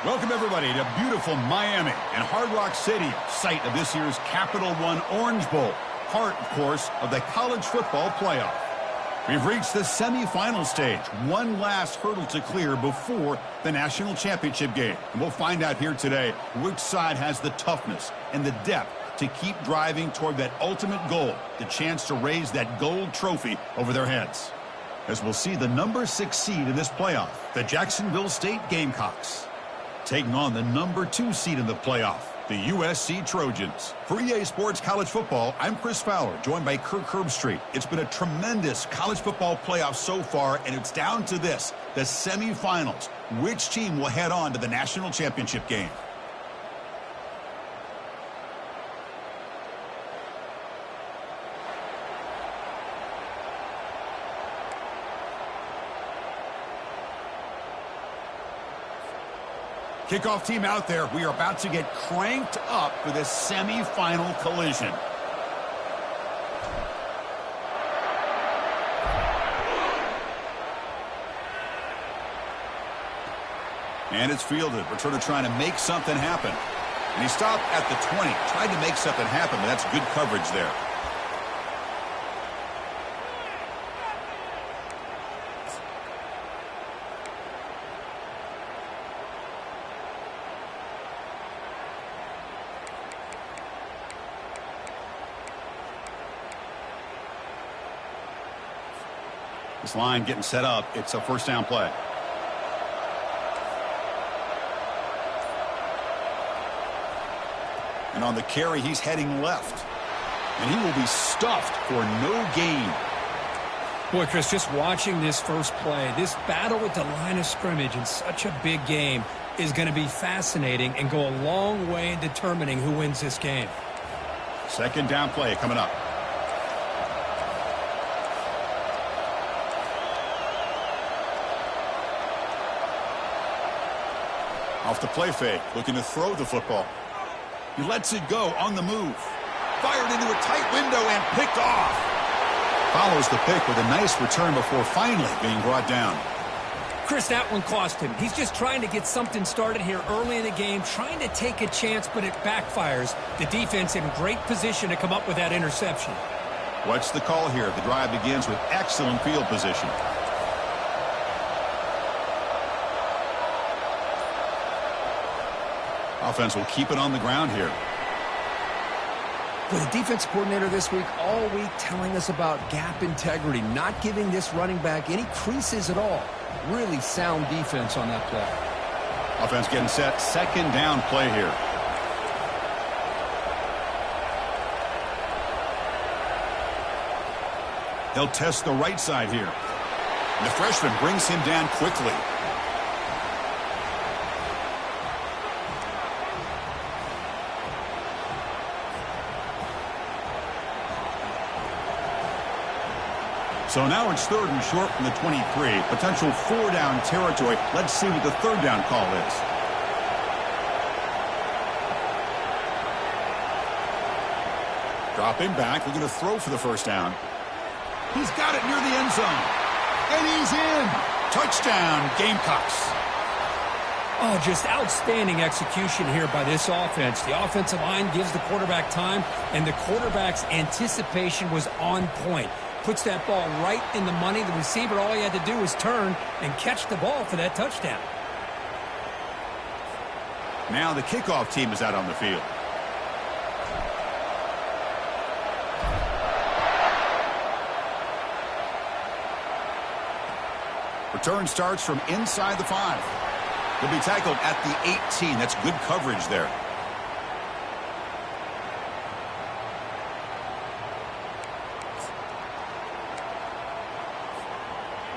Welcome, everybody, to beautiful Miami and Hard Rock Stadium, site of this year's Capital One Orange Bowl, part, of course, of the college football playoff. We've reached the semifinal stage, one last hurdle to clear before the national championship game. And we'll find out here today which side has the toughness and the depth to keep driving toward that ultimate goal, the chance to raise that gold trophy over their heads. As we'll see the number 6 seed in this playoff, the Jacksonville State Gamecocks, taking on the number 2 seed in the playoff, the USC Trojans. For EA Sports College Football, I'm Chris Fowler, joined by Kirk Herbstreit. It's been a tremendous college football playoff so far, and it's down to this, the semifinals. Which team will head on to the national championship game? Kickoff team out there. We are about to get cranked up for this semifinal collision. And it's fielded. Returner trying to make something happen. And he stopped at the 20. Tried to make something happen, but that's good coverage there. This line getting set up. It's a first down play. And on the carry, he's heading left. And he will be stuffed for no gain. Boy, Chris, just watching this first play, this battle with the line of scrimmage in such a big game is going to be fascinating and go a long way in determining who wins this game. Second down play coming up. Off the play fake, looking to throw the football. He lets it go on the move. Fired into a tight window and picked off. Follows the pick with a nice return before finally being brought down. Chris, that one cost him. He's just trying to get something started here early in the game, trying to take a chance, but it backfires. The defense in great position to come up with that interception. What's the call here? The drive begins with excellent field position. Offense will keep it on the ground here. But the defense coordinator this week, all week, telling us about gap integrity, not giving this running back any creases at all. Really sound defense on that play. Offense getting set. Second down play here. They'll test the right side here. And the freshman brings him down quickly. So now it's third and short from the 23. Potential four-down territory. Let's see what the third down call is. Dropping back, looking to throw for the first down. He's got it near the end zone. And he's in. Touchdown, Gamecocks. Oh, just outstanding execution here by this offense. The offensive line gives the quarterback time, and the quarterback's anticipation was on point. Puts that ball right in the money. The receiver, all he had to do was turn and catch the ball for that touchdown. Now the kickoff team is out on the field. Return starts from inside the 5. He'll be tackled at the 18. That's good coverage there.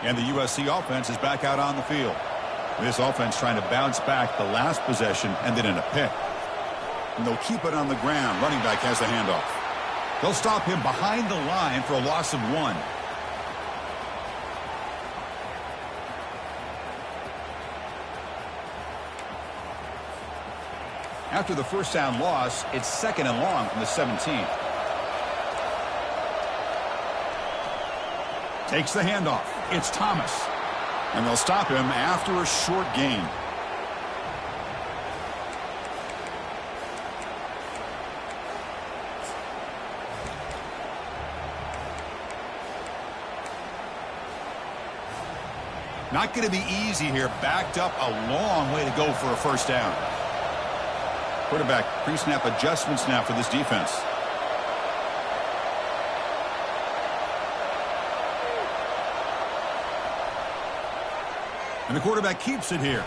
And the USC offense is back out on the field. This offense trying to bounce back the last possession and then in a pick. And they'll keep it on the ground. Running back has the handoff. They'll stop him behind the line for a loss of 1. After the first down loss, it's second and long from the 17. Takes the handoff. It's Thomas. And they'll stop him after a short gain. Not going to be easy here. Backed up a long way to go for a first down. Quarterback pre-snap adjustments now for this defense. And the quarterback keeps it here.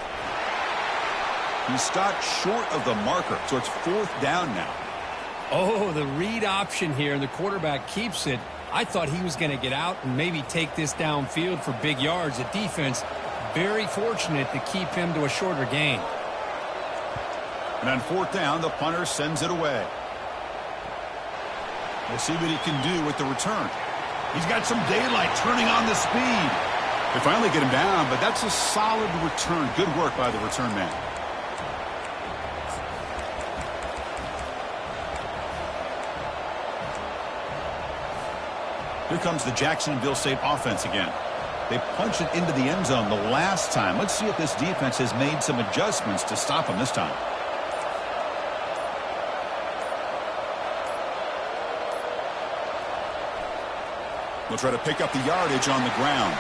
He stopped short of the marker, so it's fourth down now. Oh, the read option here, and the quarterback keeps it. I thought he was going to get out and maybe take this downfield for big yards. The defense, very fortunate to keep him to a shorter gain. And on fourth down, the punter sends it away. We'll see what he can do with the return. He's got some daylight turning on the speed. They finally get him down, but that's a solid return. Good work by the return man. Here comes the Jacksonville State offense again. They punched it into the end zone the last time. Let's see if this defense has made some adjustments to stop them this time. They'll try to pick up the yardage on the ground.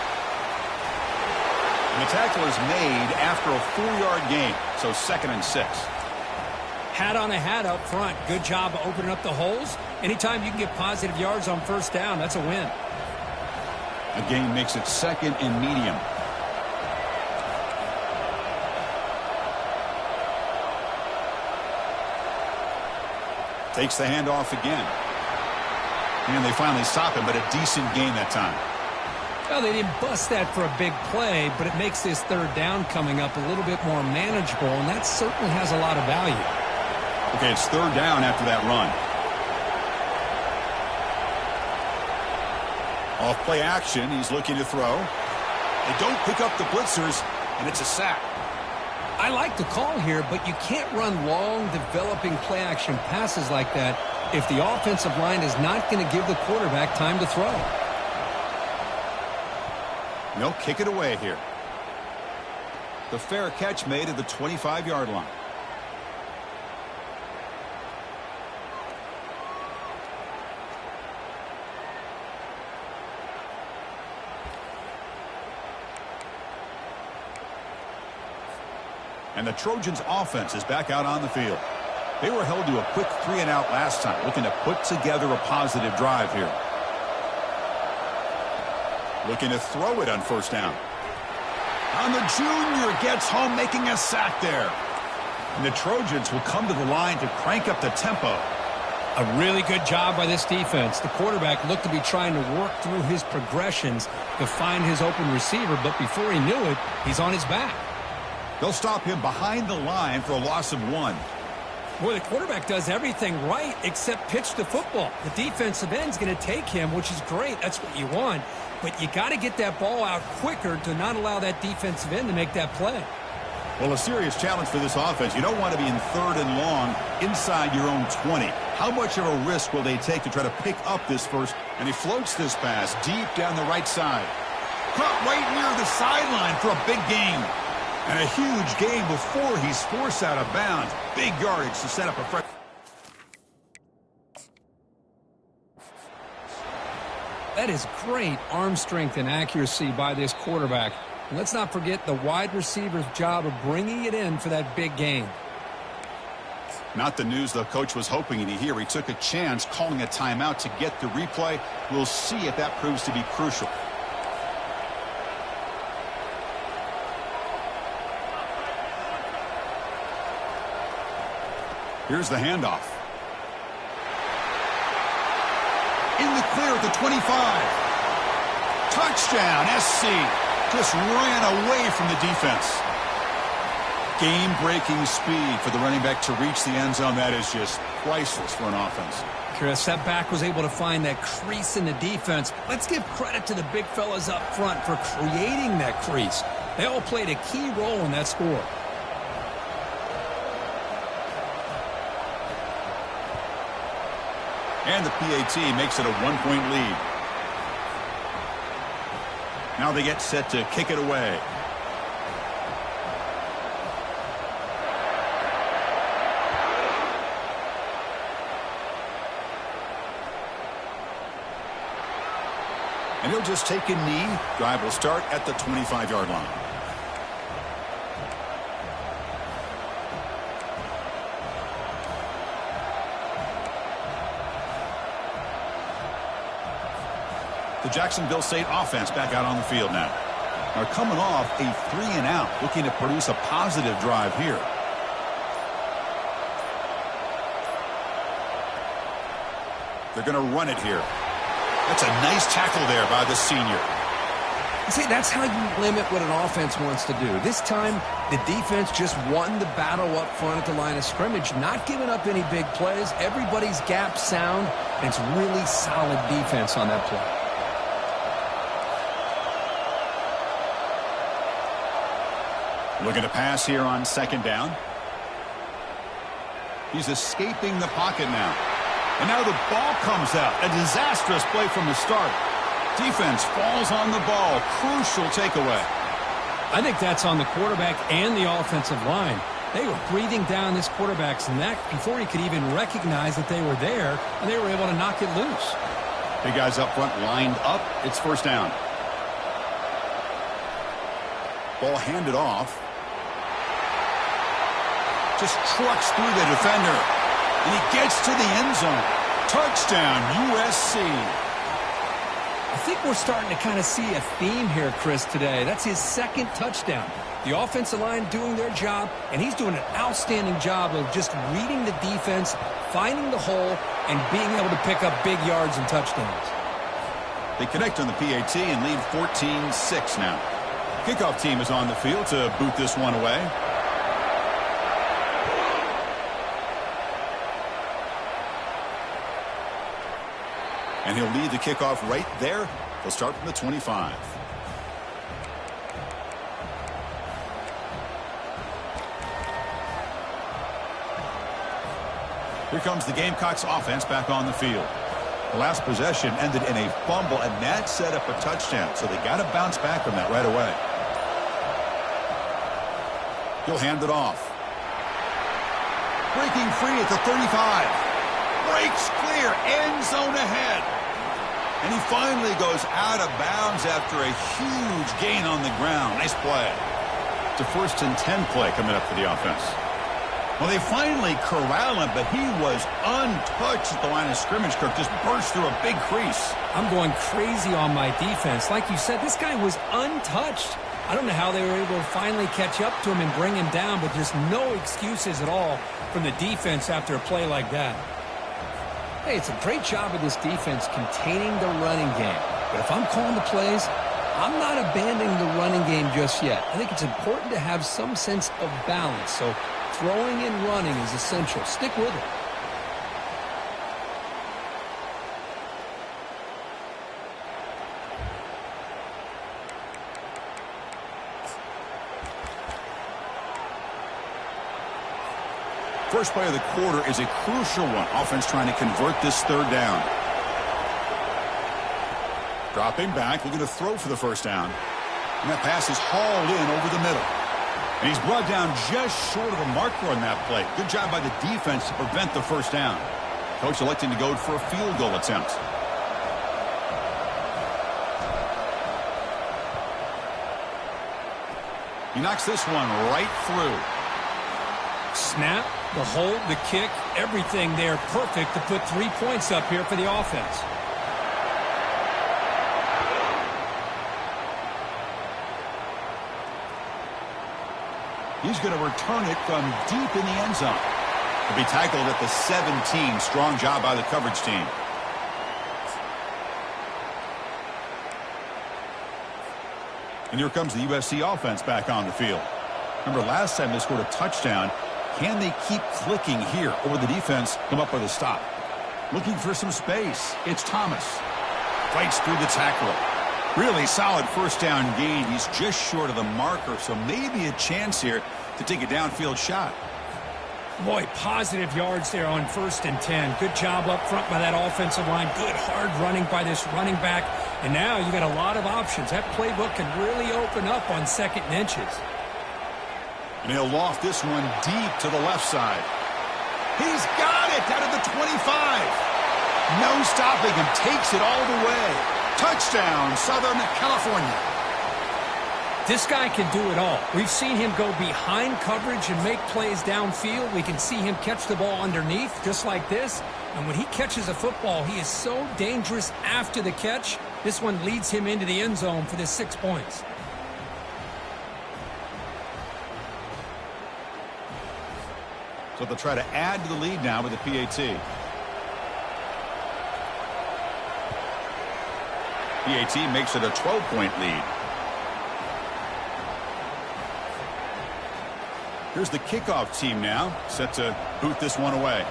And the tackle is made after a 4-yard gain, so 2nd and 6. Hat on a hat up front. Good job of opening up the holes. Anytime you can get positive yards on first down, that's a win. A gain makes it 2nd and medium. Takes the handoff again. And they finally stop him, but a decent gain that time. Well, they didn't bust that for a big play, but it makes this 3rd down coming up a little bit more manageable, and that certainly has a lot of value. Okay, it's 3rd down after that run. Off play action, he's looking to throw. They don't pick up the blitzers, and it's a sack. I like the call here, but you can't run long, developing play-action passes like that if the offensive line is not going to give the quarterback time to throw. No, kick it away here. The fair catch made at the 25-yard line. And the Trojans' offense is back out on the field. They were held to a quick 3-and-out last time, looking to put together a positive drive here. Looking to throw it on first down. And the junior gets home, making a sack there. And the Trojans will come to the line to crank up the tempo. A really good job by this defense. The quarterback looked to be trying to work through his progressions to find his open receiver, but before he knew it, he's on his back. They'll stop him behind the line for a loss of 1. Boy, the quarterback does everything right except pitch the football. The defensive end's going to take him, which is great. That's what you want. But you got to get that ball out quicker to not allow that defensive end to make that play. Well, a serious challenge for this offense. You don't want to be in 3rd and long inside your own 20. How much of a risk will they take to try to pick up this first? And he floats this pass deep down the right side. Caught right near the sideline for a big gain. And a huge gain before he's forced out of bounds. Big yardage to set up a fresh. That is great arm strength and accuracy by this quarterback. And let's not forget the wide receiver's job of bringing it in for that big gain. Not the news the coach was hoping to hear. He took a chance calling a timeout to get the replay. We'll see if that proves to be crucial. Here's the handoff. In the clear at the 25. Touchdown, SC. Just ran away from the defense. Game-breaking speed for the running back to reach the end zone. That is just priceless for an offense. Chris, that back was able to find that crease in the defense. Let's give credit to the big fellas up front for creating that crease. They all played a key role in that score. And the PAT makes it a 1-point lead. Now they get set to kick it away. And he'll just take a knee. Drive will start at the 25-yard line. The Jacksonville State offense back out on the field now. Are coming off a 3-and-out, looking to produce a positive drive here. They're going to run it here. That's a nice tackle there by the senior. See, that's how you limit what an offense wants to do. This time, the defense just won the battle up front at the line of scrimmage, not giving up any big plays. Everybody's gap sound, and it's really solid defense on that play. Looking to pass here on 2nd down. He's escaping the pocket now. And now the ball comes out. A disastrous play from the start. Defense falls on the ball. Crucial takeaway. I think that's on the quarterback and the offensive line. They were breathing down this quarterback's neck before he could even recognize that they were there, and they were able to knock it loose. Big guys up front lined up. It's first down. Ball handed off. Just trucks through the defender. And he gets to the end zone. Touchdown, USC. I think we're starting to kind of see a theme here, Chris, today. That's his second touchdown. The offensive line doing their job, and he's doing an outstanding job of just reading the defense, finding the hole, and being able to pick up big yards and touchdowns. They connect on the PAT and lead 14-6 now. Kickoff team is on the field to boot this one away. And he'll lead the kickoff right there. They'll start from the 25. Here comes the Gamecocks offense back on the field. The last possession ended in a fumble, and that set up a touchdown. So they got to bounce back from that right away. He'll hand it off. Breaking free at the 35. Breaks clear. End zone ahead. And he finally goes out of bounds after a huge gain on the ground. Nice play. It's a 1st and 10 play coming up for the offense. Well, they finally corral him, but he was untouched at the line of scrimmage. Kirk just burst through a big crease. I'm going crazy on my defense. Like you said, this guy was untouched. I don't know how they were able to finally catch up to him and bring him down, but there's no excuses at all from the defense after a play like that. Hey, it's a great job of this defense containing the running game. But if I'm calling the plays, I'm not abandoning the running game just yet. I think it's important to have some sense of balance. So throwing and running is essential. Stick with it. First play of the quarter is a crucial one. Offense trying to convert this third down. Dropping back, looking to throw for the first down. And that pass is hauled in over the middle. And he's brought down just short of a marker on that play. Good job by the defense to prevent the first down. Coach electing to go for a field goal attempt. He knocks this one right through. Snap, the hold, the kick, everything there perfect to put 3 points up here for the offense. He's going to return it from deep in the end zone. He'll be tackled at the 17. Strong job by the coverage team. And here comes the USC offense back on the field. Remember, last time they scored a touchdown. Can they keep clicking here, or will the defense come up with a stop? Looking for some space. It's Thomas. Fights through the tackle. Really solid first down gain. He's just short of the marker, so maybe a chance here to take a downfield shot. Boy, positive yards there on 1st and 10. Good job up front by that offensive line. Good hard running by this running back. And now you got a lot of options. That playbook can really open up on 2nd and inches. And he'll loft this one deep to the left side. He's got it out of the 25. No stopping him. Takes it all the way. Touchdown, Southern California. This guy can do it all. We've seen him go behind coverage and make plays downfield. We can see him catch the ball underneath just like this. And when he catches a football, he is so dangerous after the catch. This one leads him into the end zone for the 6 points. So they'll try to add to the lead now with the PAT. PAT makes it a 12-point lead. Here's the kickoff team now, set to boot this one away.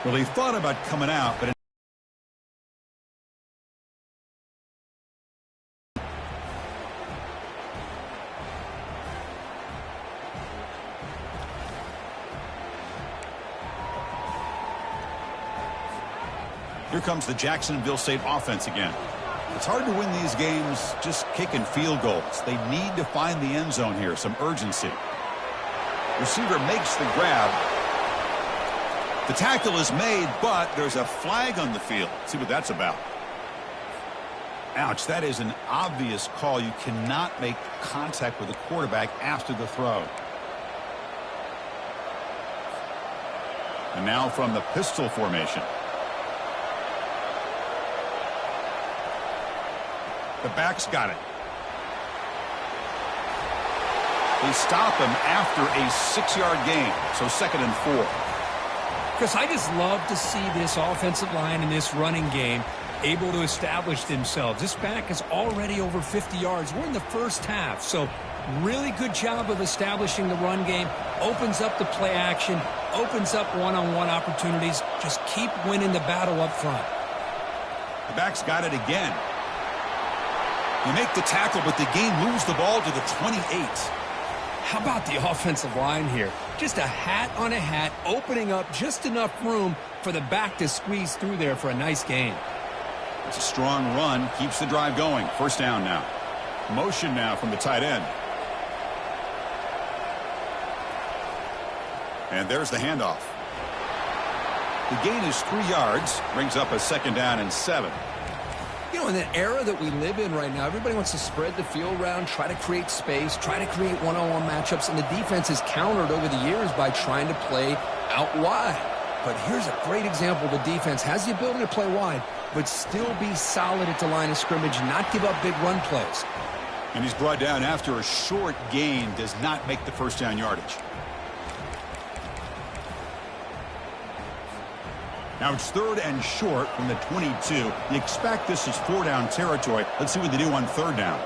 Well, he thought about coming out, but Here comes the Jacksonville State offense again. It's hard to win these games just kicking field goals. They need to find the end zone here, some urgency. Receiver makes the grab. The tackle is made, but there's a flag on the field. Let's see what that's about. Ouch, that is an obvious call. You cannot make contact with the quarterback after the throw. And now from the pistol formation. The back's got it. They stop him after a 6-yard gain, so 2nd and 4. Because I just love to see this offensive line in this running game able to establish themselves. This back is already over 50 yards. We're in the first half, so really good job of establishing the run game. Opens up the play action, opens up one-on-one opportunities. Just keep winning the battle up front. The back's got it again. They make the tackle, but the game moves the ball to the 28. How about the offensive line here? Just a hat on a hat, opening up just enough room for the back to squeeze through there for a nice gain. It's a strong run, keeps the drive going. 1st down now. Motion now from the tight end. And there's the handoff. The gain is 3 yards, brings up a 2nd down and 7. You know, in the era that we live in right now, everybody wants to spread the field around, try to create space, try to create one-on-one matchups, and the defense is countered over the years by trying to play out wide. But here's a great example. The defense has the ability to play wide, but still be solid at the line of scrimmage, not give up big run plays. And he's brought down after a short gain, does not make the 1st down yardage. Now it's 3rd and short from the 22. You expect this is 4-down territory. Let's see what they do on 3rd down.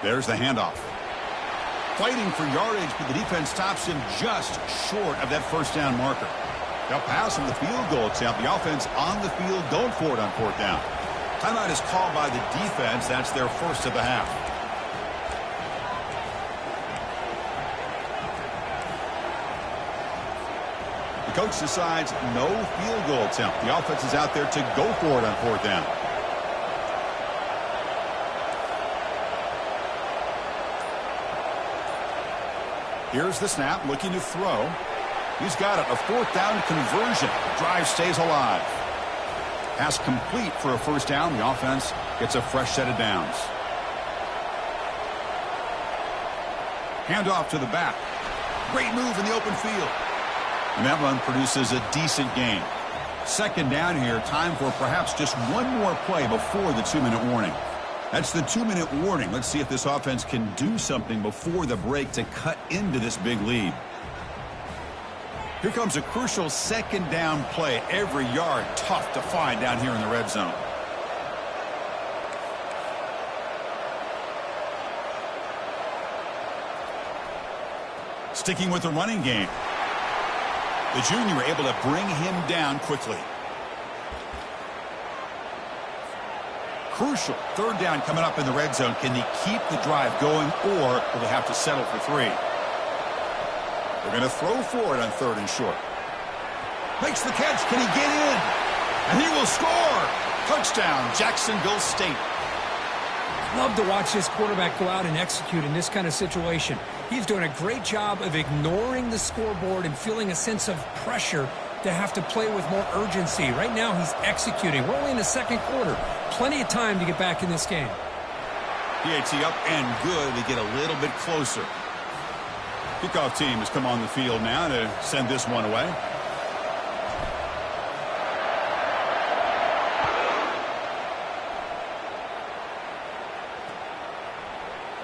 There's the handoff. Fighting for yardage, but the defense stops him just short of that 1st down marker. They'll pass on the field goal attempt. The offense on the field going for it on 4th down. Timeout is called by the defense. That's their 1st of the half. The coach decides no field goal attempt. The offense is out there to go for it on 4th down. Here's the snap, looking to throw. He's got it, a 4th down conversion. The drive stays alive. Pass complete for a 1st down. The offense gets a fresh set of downs. Handoff to the back. Great move in the open field. And that run produces a decent gain. 2nd down here. Time for perhaps just one more play before the 2-minute warning. That's the 2-minute warning. Let's see if this offense can do something before the break to cut into this big lead. Here comes a crucial 2nd down play. Every yard tough to find down here in the red zone. Sticking with the running game. The junior able to bring him down quickly. Crucial 3rd down coming up in the red zone. Can he keep the drive going, or will they have to settle for 3? They're going to throw for it on 3rd and short. Makes the catch. Can he get in? And he will score. Touchdown, Jacksonville State. Love to watch this quarterback go out and execute in this kind of situation. He's doing a great job of ignoring the scoreboard and feeling a sense of pressure to have to play with more urgency. Right now, he's executing. We're only in the 2nd quarter. Plenty of time to get back in this game. PAT up and good. They get a little bit closer. Kickoff team has come on the field now to send this one away.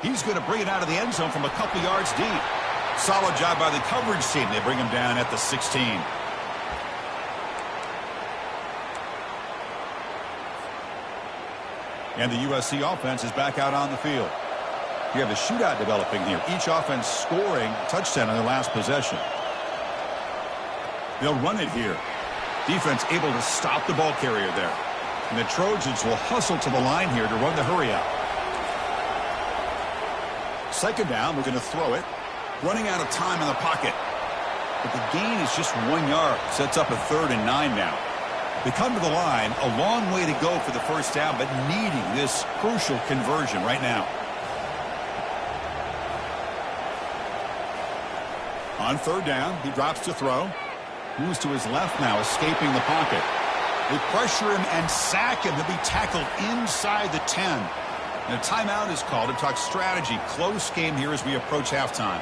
He's going to bring it out of the end zone from a couple yards deep. Solid job by the coverage team. They bring him down at the 16. And the USC offense is back out on the field. You have a shootout developing here. Each offense scoring a touchdown on their last possession. They'll run it here. Defense able to stop the ball carrier there. And the Trojans will hustle to the line here to run the hurry out. second down, we're going to throw it. Running out of time in the pocket. But the gain is just 1 yard. Sets up a 3rd and 9 now. They come to the line, a long way to go for the first down, but needing this crucial conversion right now. On 3rd down, he drops to throw. Moves to his left now, escaping the pocket. They pressure him and sack him. He'll be tackled inside the 10. And a timeout is called to talk strategy. Close game here as we approach halftime.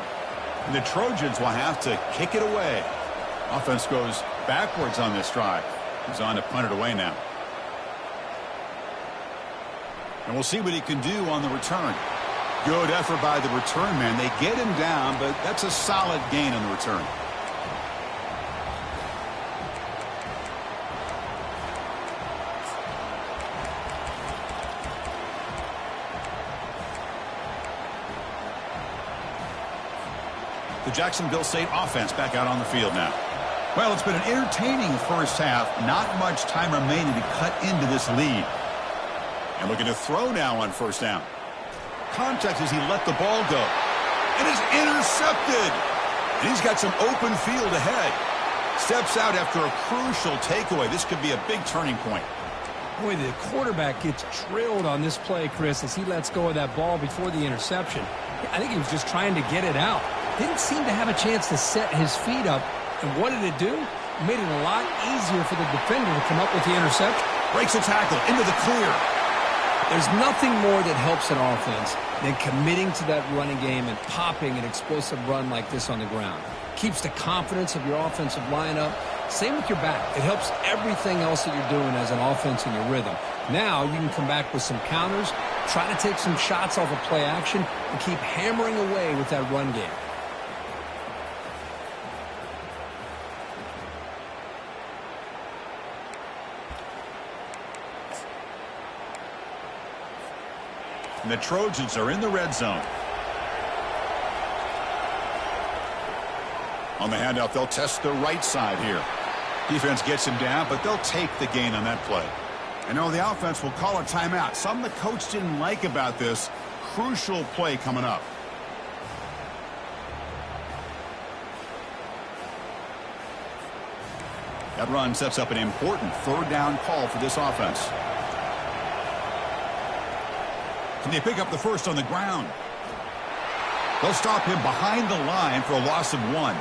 And the Trojans will have to kick it away. Offense goes backwards on this drive. He's on to punt it away now. And we'll see what he can do on the return. Good effort by the return man. They get him down, but that's a solid gain on the return. The Jacksonville State offense back out on the field now. Well, it's been an entertaining first half. Not much time remaining to cut into this lead. And looking to throw now on first down. Contact as he let the ball go. It is intercepted. And he's got some open field ahead. Steps out after a crucial takeaway. This could be a big turning point. Boy, the quarterback gets drilled on this play, Chris, as he lets go of that ball before the interception. I think he was just trying to get it out. Didn't seem to have a chance to set his feet up. And what did it do? It made it a lot easier for the defender to come up with the interception. Breaks a tackle into the clear. There's nothing more that helps an offense than committing to that running game and popping an explosive run like this on the ground. Keeps the confidence of your offensive lineup. Same with your back. It helps everything else that you're doing as an offense in your rhythm. Now you can come back with some counters, try to take some shots off of play action, and keep hammering away with that run game. And the Trojans are in the red zone. On the handoff, they'll test the right side here. Defense gets him down, but they'll take the gain on that play. I know the offense will call a timeout. Something the coach didn't like about this. Crucial play coming up. That run sets up an important 3rd down call for this offense. Can they pick up the first on the ground? They'll stop him behind the line for a loss of 1. Well,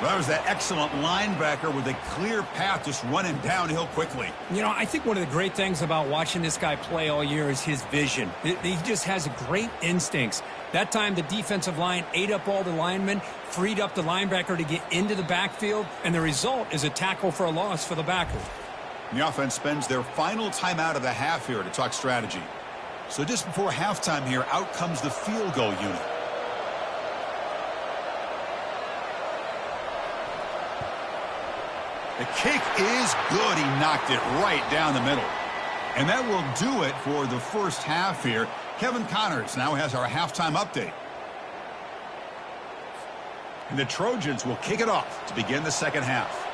that was that excellent linebacker with a clear path just running downhill quickly. You know, I think one of the great things about watching this guy play all year is his vision. He just has great instincts. That time the defensive line ate up all the linemen, freed up the linebacker to get into the backfield, and the result is a tackle for a loss for the backer. The offense spends their final timeout of the half here to talk strategy. So just before halftime here, out comes the field goal unit. The kick is good. He knocked it right down the middle. And that will do it for the first half here. Kevin Connors now has our halftime update. And the Trojans will kick it off to begin the second half.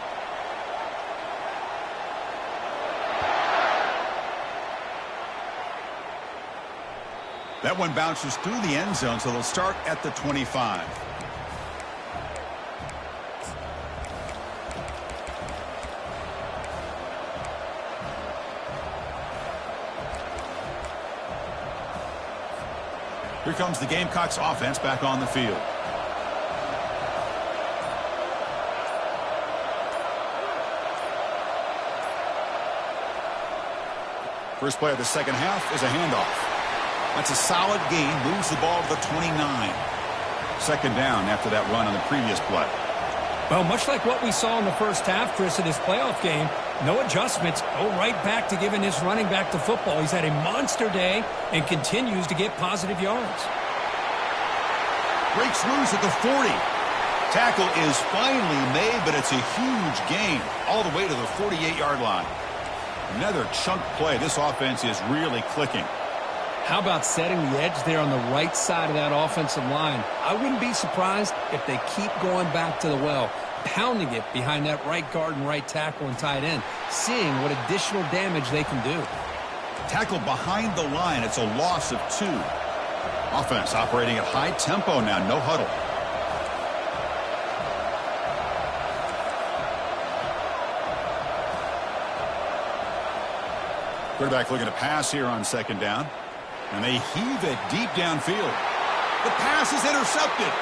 That one bounces through the end zone, so they'll start at the 25. Here comes the Gamecocks offense back on the field. First play of the second half is a handoff. That's a solid gain, moves the ball to the 29. Second down after that run on the previous play. Well, much like what we saw in the first half, Chris, in this playoff game, no adjustments, go right back to giving his running back to football. He's had a monster day and continues to get positive yards. Breaks loose at the 40. Tackle is finally made, but it's a huge gain all the way to the 48-yard line. Another chunk play. This offense is really clicking. How about setting the edge there on the right side of that offensive line? I wouldn't be surprised if they keep going back to the well, pounding it behind that right guard and right tackle and tight end, seeing what additional damage they can do. Tackle behind the line. It's a loss of 2. Offense operating at high tempo now, no huddle. Quarterback looking to pass here on second down. And they heave it deep downfield. The pass is intercepted.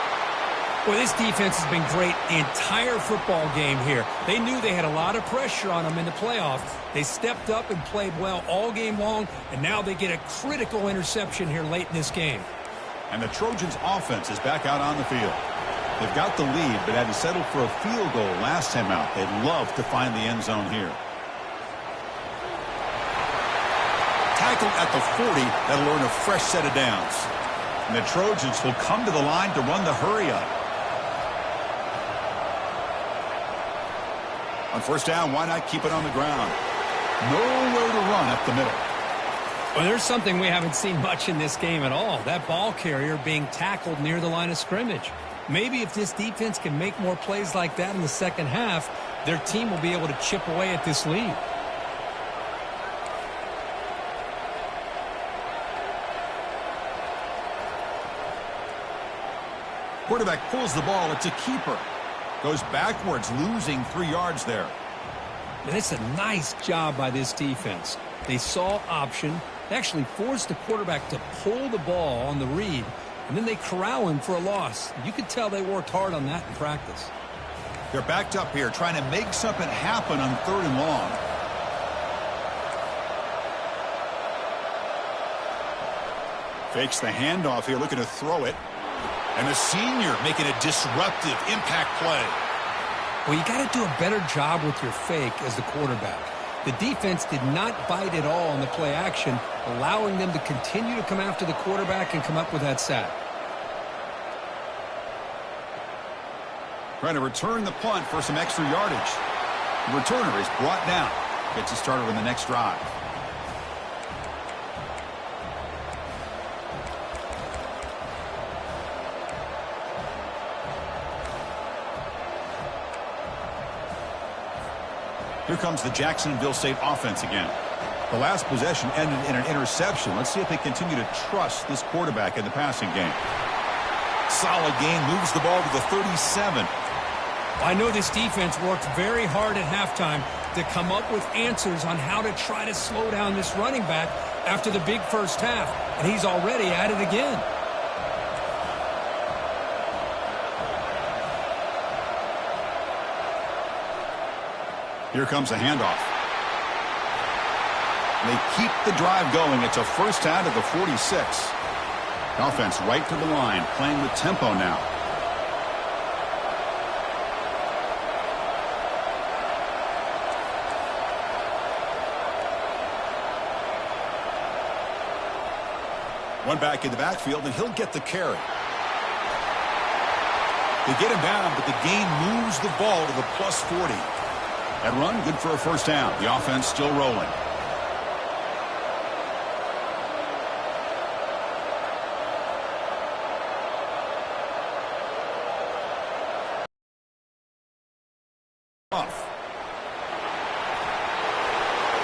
Well, this defense has been great the entire football game here. They knew they had a lot of pressure on them in the playoffs. They stepped up and played well all game long, and now they get a critical interception here late in this game. And the Trojans' offense is back out on the field. They've got the lead, but had to settle for a field goal last time out. They'd love to find the end zone here. Tackled at the 40, that'll earn a fresh set of downs. And the Trojans will come to the line to run the hurry-up. On first down, why not keep it on the ground? Nowhere to run up the middle. Well, there's something we haven't seen much in this game at all. That ball carrier being tackled near the line of scrimmage. Maybe if this defense can make more plays like that in the second half, their team will be able to chip away at this lead. Quarterback pulls the ball. It's a keeper. Goes backwards, losing 3 yards there. And it's a nice job by this defense. They saw option. They actually forced the quarterback to pull the ball on the read, and then they corral him for a loss. You could tell they worked hard on that in practice. They're backed up here, trying to make something happen on 3rd and long. Fakes the handoff here, looking to throw it. And the senior making a disruptive impact play. Well, you got to do a better job with your fake as the quarterback. The defense did not bite at all on the play action, allowing them to continue to come after the quarterback and come up with that sack. Trying to return the punt for some extra yardage. The returner is brought down. Gets it started on the next drive. Here comes the Jacksonville State offense again. The last possession ended in an interception. Let's see if they continue to trust this quarterback in the passing game. Solid gain, moves the ball to the 37. I know this defense worked very hard at halftime to come up with answers on how to try to slow down this running back after the big first half, and he's already at it again. Here comes a handoff. They keep the drive going. It's a first down to the 46. Offense right to the line, playing with tempo now. One back in the backfield, and he'll get the carry. They get him down, but the gain moves the ball to the plus 40. That run, good for a first down. The offense still rolling.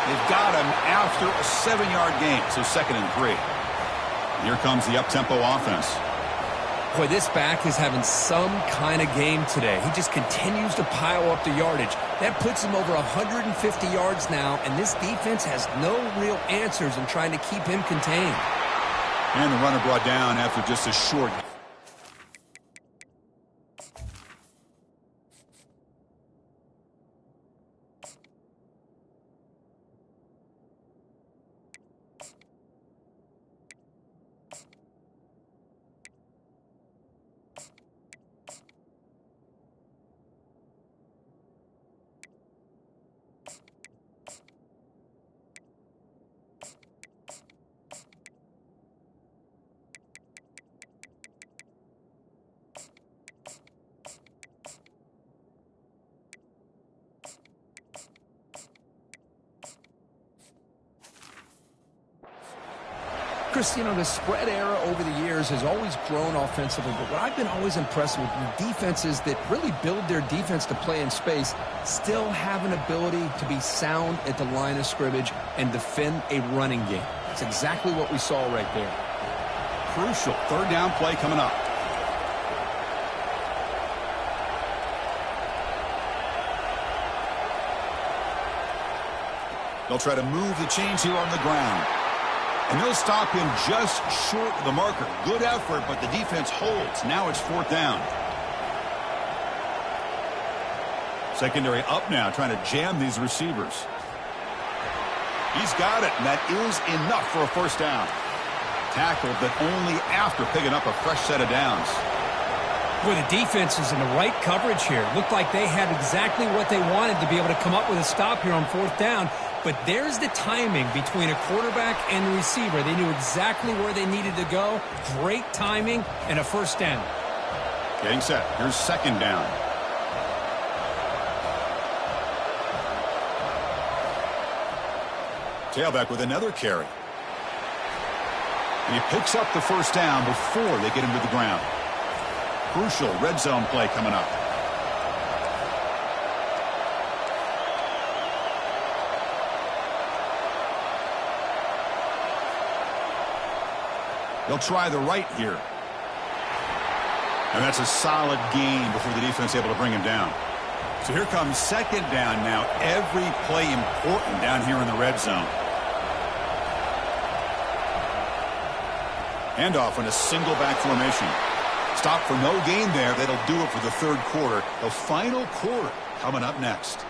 They've got him after a 7-yard gain, so 2nd and 3. Here comes the up-tempo offense. Boy, this back is having some kind of game today. He just continues to pile up the yardage. That puts him over 150 yards now, and this defense has no real answers in trying to keep him contained. And the runner brought down after just a short. Chris, you know, the spread era over the years has always grown offensively, but what I've been always impressed with defenses that really build their defense to play in space still have an ability to be sound at the line of scrimmage and defend a running game. That's exactly what we saw right there. crucial third down play coming up. They'll try to move the chains here on the ground. And they'll stop him just short of the marker. Good effort, but the defense holds. Now it's fourth down. Secondary up now, trying to jam these receivers. He's got it, and that is enough for a first down. Tackled, but only after picking up a fresh set of downs. Well, the defense is in the right coverage here. Looked like they had exactly what they wanted to be able to come up with a stop here on fourth down. But there's the timing between a quarterback and the receiver. They knew exactly where they needed to go. Great timing and a first down. Getting set. Here's second down. Tailback with another carry. And he picks up the first down before they get him to the ground. Crucial red zone play coming up. They'll try the right here. And that's a solid gain before the defense is able to bring him down. So here comes second down now. Every play important down here in the red zone. Handoff in a single back formation. Stop for no gain there. That'll do it for the third quarter. The final quarter coming up next.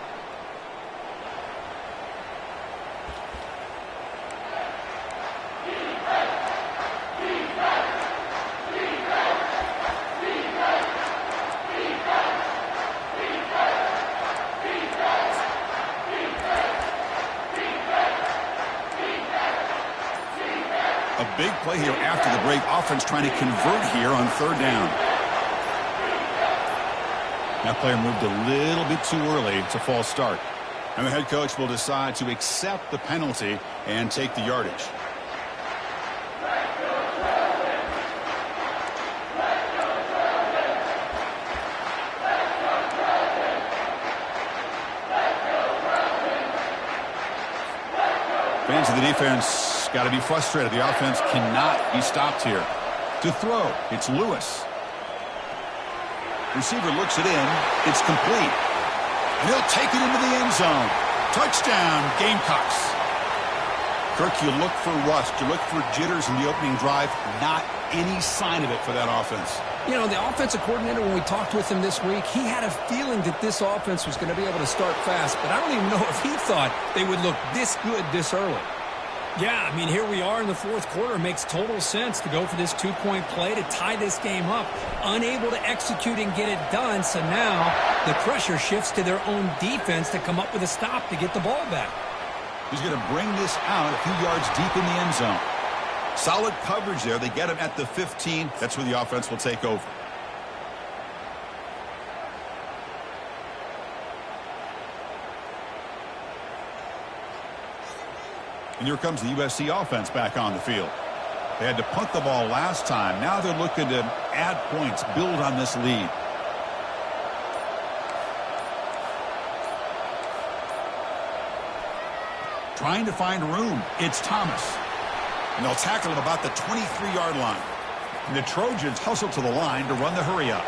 A big play here after the break. Offense trying to convert here on third down. That player moved a little bit too early. It's a false start. And the head coach will decide to accept the penalty and take the yardage. Fans of the defense got to be frustrated. The offense cannot be stopped here. To throw, it's Lewis. Receiver looks it in. It's complete. And he'll take it into the end zone. Touchdown, Gamecocks. Kirk, you look for rust. You look for jitters in the opening drive. Not any sign of it for that offense. You know, the offensive coordinator, when we talked with him this week, he had a feeling that this offense was going to be able to start fast. But I don't even know if he thought they would look this good this early. Yeah, I mean, here we are in the fourth quarter. It makes total sense to go for this two-point play to tie this game up. Unable to execute and get it done, so now the pressure shifts to their own defense to come up with a stop to get the ball back. He's going to bring this out a few yards deep in the end zone. Solid coverage there. They get him at the 15. That's where the offense will take over. And here comes the USC offense back on the field. They had to punt the ball last time. Now they're looking to add points, build on this lead. Trying to find room. It's Thomas. And they'll tackle him about the 23-yard line. And the Trojans hustle to the line to run the hurry up.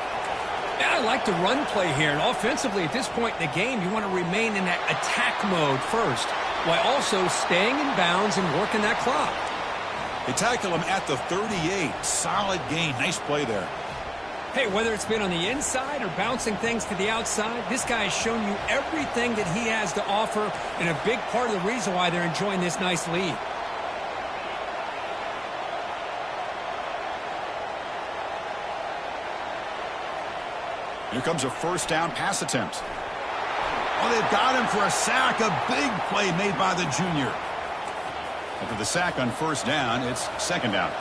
Yeah, I like the run play here. And offensively, at this point in the game, you want to remain in that attack mode first, while also staying in bounds and working that clock. They tackle him at the 38. Solid gain. Nice play there. Hey, whether it's been on the inside or bouncing things to the outside, this guy has shown you everything that he has to offer, and a big part of the reason why they're enjoying this nice lead. Here comes a first down pass attempt. Oh, they've got him for a sack. A big play made by the junior. After the sack on first down, it's second down.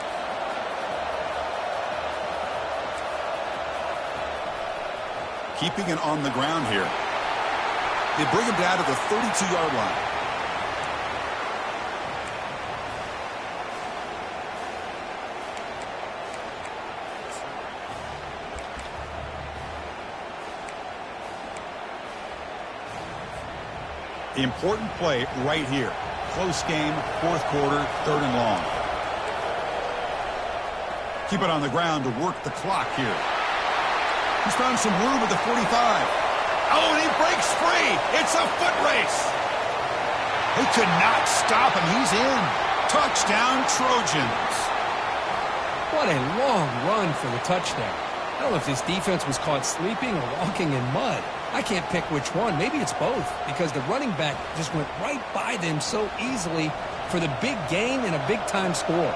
Keeping it on the ground here. They bring him down to the 32-yard line. The important play right here. Close game, fourth quarter, third and long. Keep it on the ground to work the clock here. He's found some room at the 45. Oh, and he breaks free. It's a foot race. They could not stop him. He's in. Touchdown, Trojans. What a long run for the touchdown. I don't know if this defense was caught sleeping or walking in mud. I can't pick which one. Maybe it's both, because the running back just went right by them so easily for the big gain and a big-time score.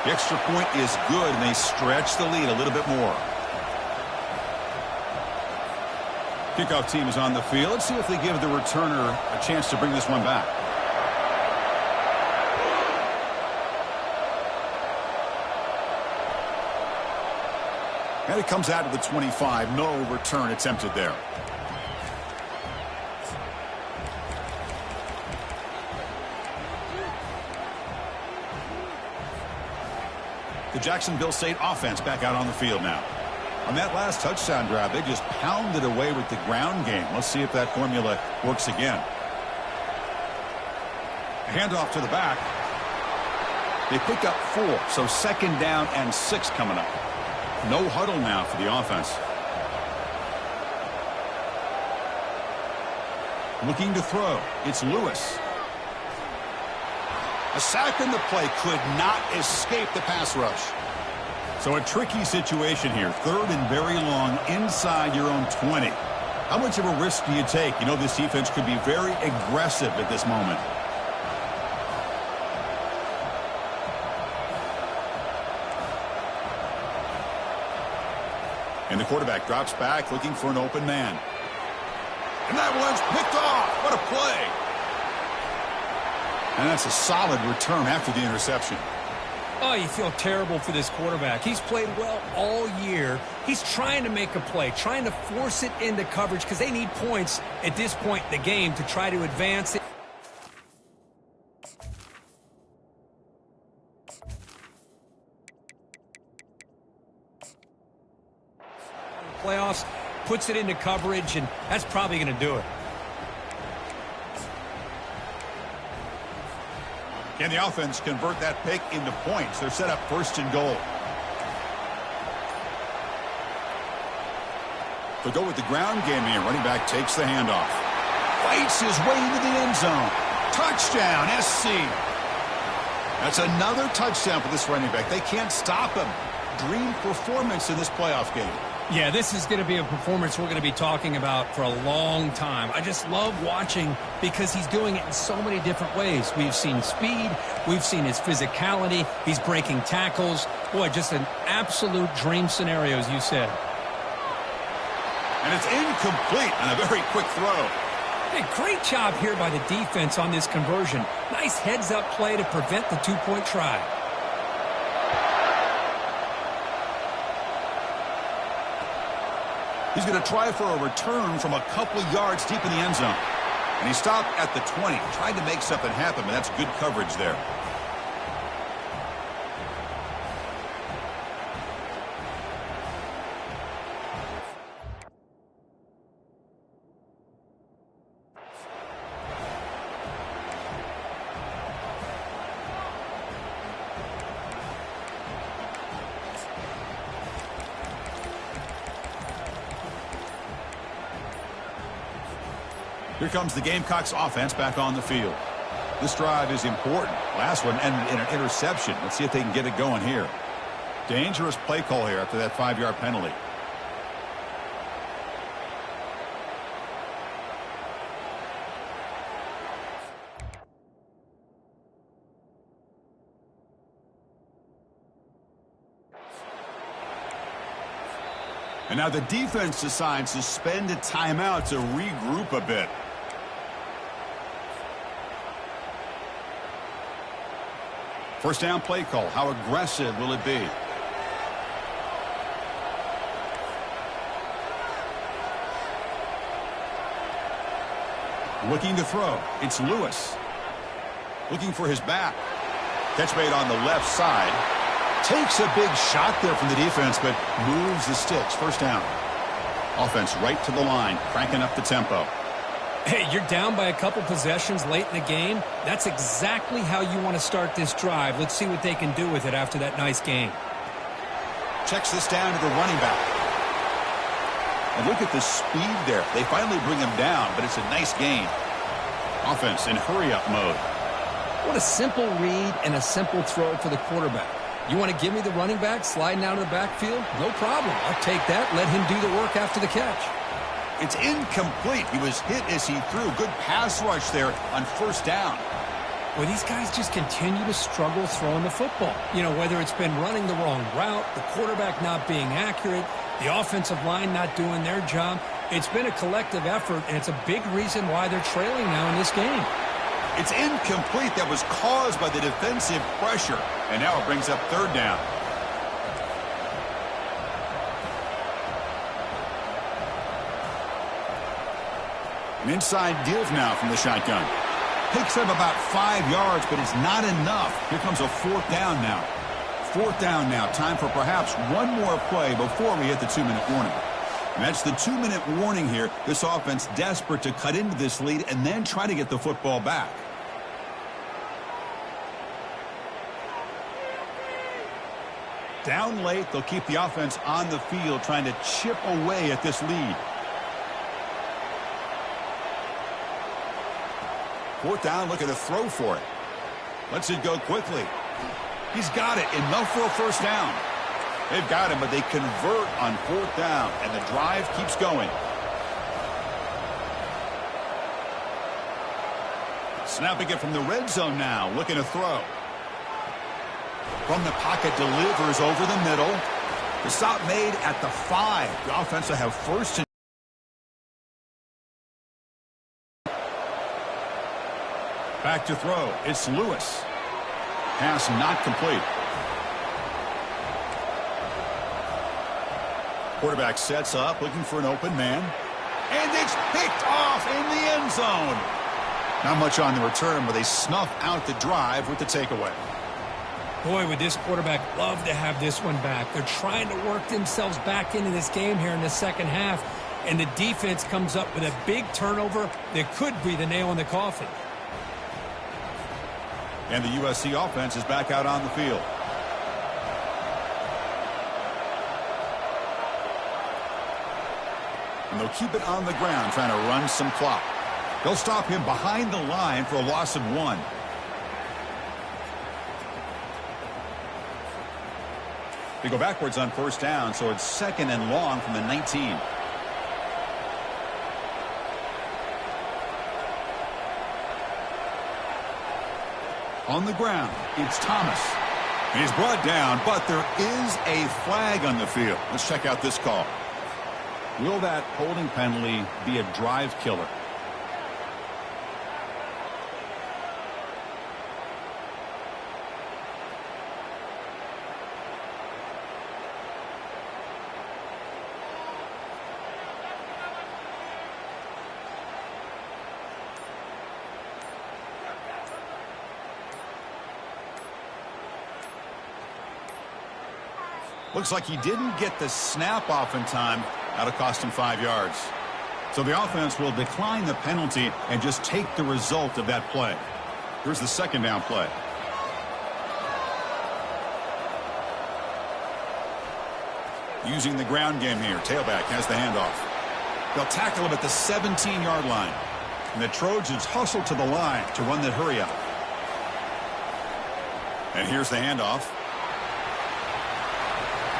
The extra point is good, and they stretch the lead a little bit more. Kickoff team is on the field. Let's see if they give the returner a chance to bring this one back. And it comes out of the 25. No return attempted there. The Jacksonville State offense back out on the field now. On that last touchdown drive, they just pounded away with the ground game. Let's see if that formula works again. A handoff to the back. They pick up 4, so 2nd down and 6 coming up. No huddle now for the offense. Looking to throw. It's Lewis. A sack in the play could not escape the pass rush. So a tricky situation here. 3rd and very long inside your own 20. How much of a risk do you take? You know this defense could be very aggressive at this moment. And the quarterback drops back looking for an open man. And that one's picked off. What a play. And that's a solid return after the interception. Oh, you feel terrible for this quarterback. He's played well all year. He's trying to make a play, trying to force it into coverage because they need points at this point in the game to try to advance it. Playoffs, puts it into coverage, and that's probably going to do it. Can the offense convert that pick into points? They're set up 1st and goal. To go with the ground game here, running back takes the handoff. Fights his way into the end zone. Touchdown, SC. That's another touchdown for this running back. They can't stop him. Dream performance in this playoff game. Yeah, this is going to be a performance we're going to be talking about for a long time. I just love watching because he's doing it in so many different ways. We've seen speed. We've seen his physicality. He's breaking tackles. Boy, just an absolute dream scenario, as you said. And it's incomplete on a very quick throw. Hey, great job here by the defense on this conversion. Nice heads-up play to prevent the 2-point try. He's going to try for a return from a couple of yards deep in the end zone. And he stopped at the 20, tried to make something happen, but that's good coverage there. Here comes the Gamecocks offense back on the field. This drive is important. Last one ended in an interception. Let's see if they can get it going here. Dangerous play call here after that 5-yard penalty. And now the defense decides to spend a timeout to regroup a bit. First down play call. How aggressive will it be? Looking to throw. It's Lewis. Looking for his back. Catch made on the left side. Takes a big shot there from the defense, but moves the sticks. First down. Offense right to the line, cranking up the tempo. Hey, you're down by a couple possessions late in the game. That's exactly how you want to start this drive. Let's see what they can do with it after that nice game. Checks this down to the running back. And look at the speed there. They finally bring him down, but it's a nice gain. Offense in hurry-up mode. What a simple read and a simple throw for the quarterback. You want to give me the running back sliding out of the backfield? No problem. I'll take that. Let him do the work after the catch. It's incomplete. He was hit as he threw. Good pass rush there on first down. Well, these guys just continue to struggle throwing the football. You know, whether it's been running the wrong route, the quarterback not being accurate, the offensive line not doing their job. It's been a collective effort, and it's a big reason why they're trailing now in this game. It's incomplete. That was caused by the defensive pressure. And now it brings up third down. An inside give now from the shotgun. Picks up about 5 yards, but it's not enough. Here comes a fourth down now. Fourth down now. Time for perhaps one more play before we hit the 2-minute warning. And that's the 2-minute warning here. This offense desperate to cut into this lead and then try to get the football back. Down late, they'll keep the offense on the field trying to chip away at this lead. Fourth down, looking to throw for it. Lets it go quickly. He's got it. Enough for a first down. They've got him, but they convert on fourth down, and the drive keeps going. Snapping it from the red zone now, looking to throw. From the pocket, delivers over the middle. The stop made at the 5. The offense will have first and back to throw. It's Lewis. Pass not complete. Quarterback sets up, looking for an open man. And it's picked off in the end zone. Not much on the return, but they snuff out the drive with the takeaway. Boy, would this quarterback love to have this one back. They're trying to work themselves back into this game here in the second half. And the defense comes up with a big turnover that could be the nail in the coffin. And the USC offense is back out on the field. And they'll keep it on the ground, trying to run some clock. They'll stop him behind the line for a loss of 1. They go backwards on first down, so it's second and long from the 19. On the ground, it's Thomas. And he's brought down, but there is a flag on the field. Let's check out this call. Will that holding penalty be a drive killer? Looks like he didn't get the snap off in time. That'll cost him 5 yards. So the offense will decline the penalty and just take the result of that play. Here's the second down play. Using the ground game here. Tailback has the handoff. They'll tackle him at the 17-yard line. And the Trojans hustle to the line to run the hurry up. And here's the handoff.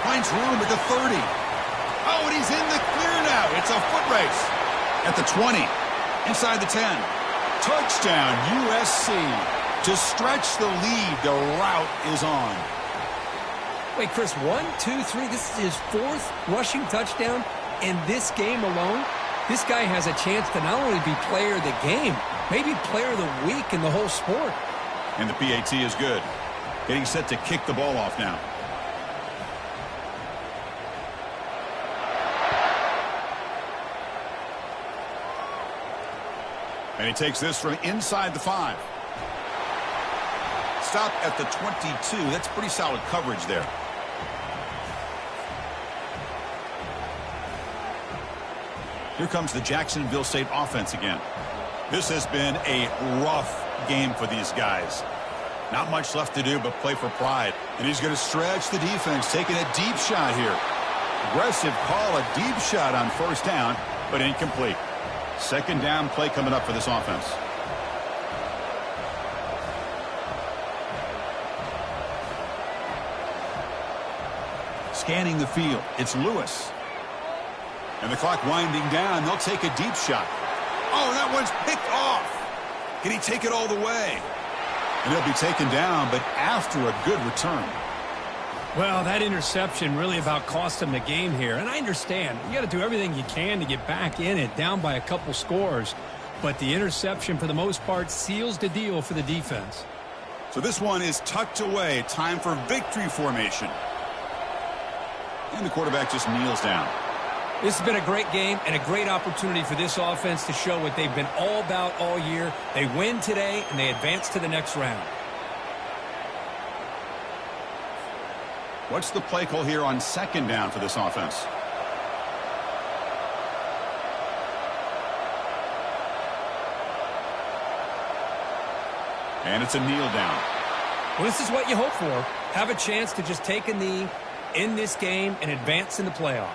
Finds room at the 30. Oh, and he's in the clear now. It's a foot race. At the 20. Inside the 10. Touchdown, USC. To stretch the lead, the route is on. Wait, Chris, 1, 2, 3. This is his 4th rushing touchdown in this game alone. This guy has a chance to not only be player of the game, maybe player of the week in the whole sport. And the PAT is good. Getting set to kick the ball off now. And he takes this from inside the 5. Stop at the 22. That's pretty solid coverage there. Here comes the Jacksonville State offense again. This has been a rough game for these guys. Not much left to do but play for pride. And he's going to stretch the defense, taking a deep shot here. Aggressive call, a deep shot on first down, but incomplete. Second down play coming up for this offense. Scanning the field, it's Lewis. And the clock winding down, they'll take a deep shot. Oh, that one's picked off. Can he take it all the way? And he'll be taken down, but after a good return. Well, that interception really about cost him the game here. And I understand. You got to do everything you can to get back in it, down by a couple scores. But the interception, for the most part, seals the deal for the defense. So this one is tucked away. Time for victory formation. And the quarterback just kneels down. This has been a great game and a great opportunity for this offense to show what they've been all about all year. They win today, and they advance to the next round. What's the play call here on second down for this offense? And it's a kneel down. Well, this is what you hope for. Have a chance to just take a knee in this game and advance in the playoff.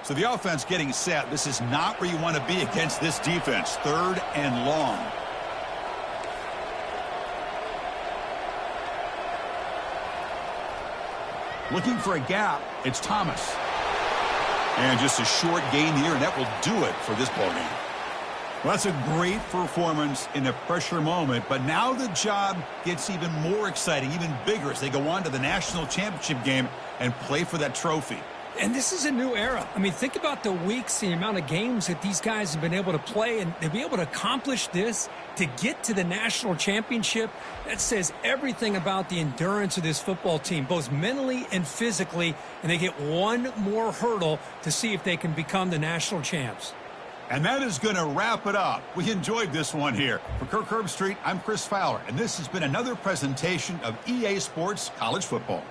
So the offense getting set. This is not where you want to be against this defense. Third and long. Looking for a gap. It's Thomas. And just a short gain here, and that will do it for this ball game. Well, that's a great performance in a pressure moment, but now the job gets even more exciting, even bigger as they go on to the national championship game and play for that trophy. And this is a new era. I mean, think about the weeks, the amount of games that these guys have been able to play, and to be able to accomplish this, to get to the national championship, that says everything about the endurance of this football team, both mentally and physically, and they get one more hurdle to see if they can become the national champs. And that is going to wrap it up. We enjoyed this one here. For Kirk Herbstreit, I'm Chris Fowler, and this has been another presentation of EA Sports College Football.